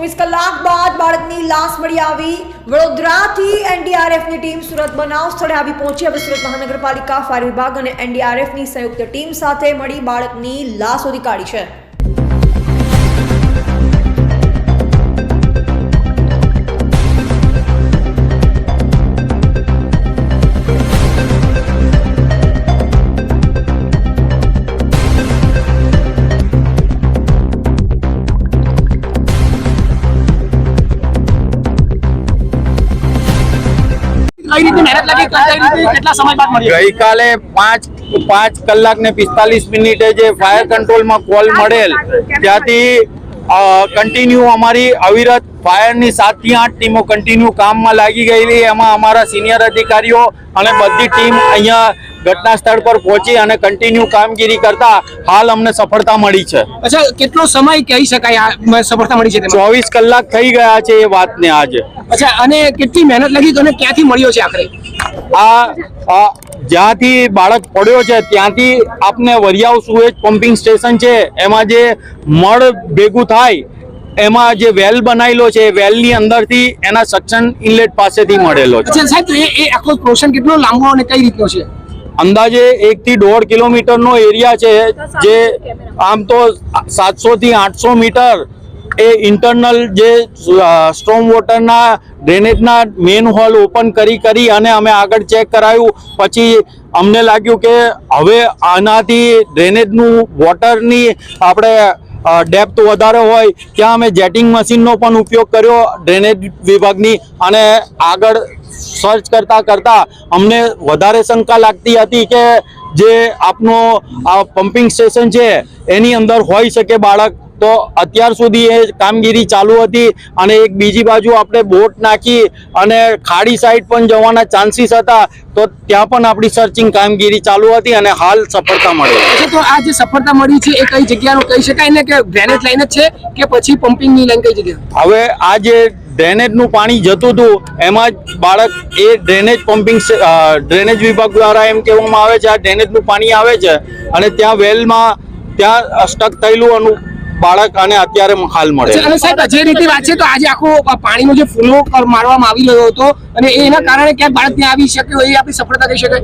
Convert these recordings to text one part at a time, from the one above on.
24 કલાક બાદ બાળકની લાશ મળી આવી। વડોદરાથી એનડીઆરએફની ટીમ સુરત બનાવ સ્થળે આવી પહોંચી। હવે સુરત મહાનગરપાલિકા, ફાયર વિભાગ અને એનડીઆરએફની સંયુક્ત ટીમ સાથે મળી બાળકની લાશ શોધી કાઢી છે। ગઈકાલે 5 કલાક ને 45 મિનિટે જે ફાયર કંટ્રોલમાં કોલ મળેલ ત્યાંથી કન્ટિન્યુ અમારી અવિરત ફાયરની 7 થી 8 ટીમો કન્ટિન્યુ કામમાં લાગી ગયેલી। એમાં અમારા સિનિયર અધિકારીઓ અને બધી ટીમ અહીંયા ઘટના સ્થળ પર પહોંચી અને કન્ટિન્યુ કામગીરી કરતા હાલ અમને સફળતા મળી છે। અચ્છા, કેટલો સમય કહી શકાય સફળતા મળી છે? 24 કલાક થઈ ગયા છે એ વાતને આજે। અચ્છા, અને કેટલી મહેનત લાગી અને ક્યાંથી મળ્યો છે આખરે? આ જ્યાંથી બાળક પડ્યો છે ત્યાંથી આપને વરિયાવ સુએજ પમ્પિંગ સ્ટેશન છે, એમાં જે મળ ભેગું થાય એમાં જે વેલ બનાવેલો છે વેલની અંદરથી એના સક્શન ઇનલેટ પાસેથી મળેલો છે। સાહેબ, એ આખો પ્રોસેસ કેટલો લાંબો અને કઈ રીતનો છે? અંદાજે 1 થી 1.5 કિલોમીટરનો એરિયા છે, જે આમ તો 700 થી 800 મીટર એ ઇન્ટરનલ જે સ્ટ્રોમ વોટરના ડ્રેનેજના મેઇન હોલ ઓપન કરી અને અમે આગળ ચેક કરાયું। પછી અમને લાગ્યું કે હવે આનાથી ડ્રેનેજનું વોટરની આપણે ડેપ્થ વધારે હોય ત્યાં અમે જેટિંગ મશીનનો પણ ઉપયોગ કર્યો ડ્રેનેજ વિભાગની। અને આગળ સર્ચ કરતા અમને વધારે શંકા લાગતી હતી કે જે આપનો આ પમ્પિંગ સ્ટેશન છે એની અંદર હોઈ શકે બાળક। તો અત્યાર સુધી એ કામગીરી ચાલુ હતી અને એક બીજી બાજુ આપણે બોટ નાખી અને ખાડી સાઈડ પણ જવાના ચાન્સીસ હતા, તો ત્યાં પણ આપણી સર્ચિંગ કામગીરી ચાલુ હતી અને હાલ સફળતા મળી। તો આ જે સફળતા મળી છે એ કઈ જગ્યાનો કહી શકાય ને કે ડ્રેનેજ લાઈન જ છે કે પછી પમ્પિંગની લાઈન કઈ જગ્યા? હવે આ જે ડ્રેનેજનું પાણી જતું હતું એમાં જ બાળક એ ડ્રેનેજ વિભાગ દ્વારા એમ કહેવામાં આવે છે આ ડ્રેનેજનું પાણી આવે છે અને ત્યાં વેલમાં ત્યાં સ્ટક થયેલું બાળક અને અત્યારે હાલ મળે। અને સાહેબ, જે રીતે વાત છે તો આજે આખો પાણીનો જે ફૂલો મારવામાં આવી રહ્યો હતો અને એના કારણે ક્યાંક બાળક ત્યાં આવી શક્યો, એ આપણી સફળતા કહી શકાય?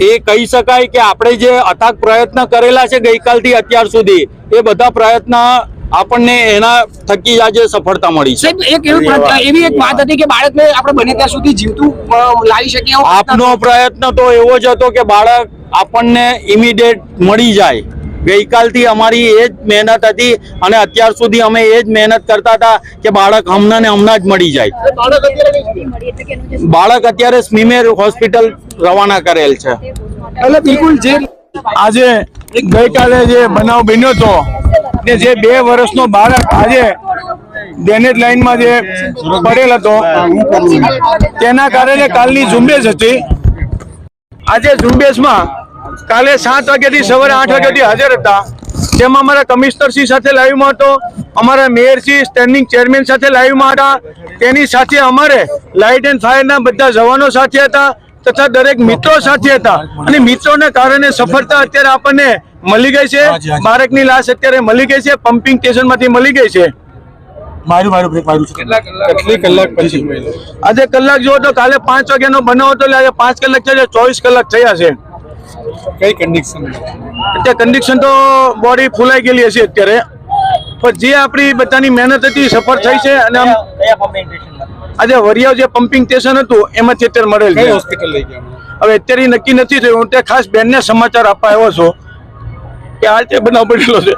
એ કહી શકાય કે આપણે જે અથાગ પ્રયત્ન કરેલા છે ગઈકાલથી અત્યાર સુધી એ બધા પ્રયત્ન આપણને એના થકી આજે સફળતા મળી છે। એવી એક વાત હતી કે બાળકને આપણે બને ત્યાં સુધી જીવતું લાવી શકીએ। આપનો પ્રયત્ન તો એવો જ હતો કે બાળક આપણને ઇમિડિયેટ મળી જાય। ગઈકાલથી અમારી એ જ મહેનત હતી અને અત્યાર સુધી અમે એ જ મહેનત કરતા હતા કે બાળક હમણાં ને હમણાં જ મળી જાય। બાળક અત્યારે સ્મીમેર હોસ્પિટલ રવાના કરેલ છે। એટલે બિલકુલ જે આજે ગઈકાલે જે બનાવ બન્યો હતો ને જે 2 વર્ષનો બાળક આજે ડ્રેનેજ લાઈનમાં જે પડેલ હતો તેના કારણે કાલની ઝુંબેશ હતી। આજે ઝુંબેશમાં કાલે 7 વાગ્યાથી સવારે 8 વાગ્યાથી હાજર હતા। તેમાં અમારા કમિશનરશ્રી સાથે લાઈવમાં હતો, અમારા મેયરશ્રી સ્ટેન્ડિંગ ચેરમેન સાથે લાઈવમાં હતા, તેની સાથે અમારે લાઇટ એન્ડ ફાયરના બધા જવાનો સાથે હતા તથા દરેક મિત્રો સાથે હતા અને મિત્રોને કારણે સફળતા અત્યારે આપણને મળી ગઈ છે। બાળકની લાશ અત્યારે મળી ગઈ છે, પમ્પિંગ સ્ટેશનમાંથી મળી ગઈ છે। કેટલી કલાક પછી આજે કલાક જો તો કાલે 5 વાગ્યાનો બનાવ હતો, આજે 5 કલાક છે, 24 કલાક થયા છે। કઈ કન્ડિશન? અત્યારે કન્ડિશન તો બોડી ફૂલાઈ ગયેલી હશે અત્યારે, પણ જે આપણી બધાની મહેનત હતી સફળ થઈ છે। અને આજે વરિયાવ જે પમ્પિંગ સ્ટેશન હતું એમાંથી અત્યારે મળેલ છે। હોસ્પિટલ લઈ ગયા? હવે અત્યારે નક્કી નથી થયું। હું ત્યાં ખાસ બેનને સમાચાર આપવા આવ્યો છું કે આ રીતે બનાવ બનેલો છે।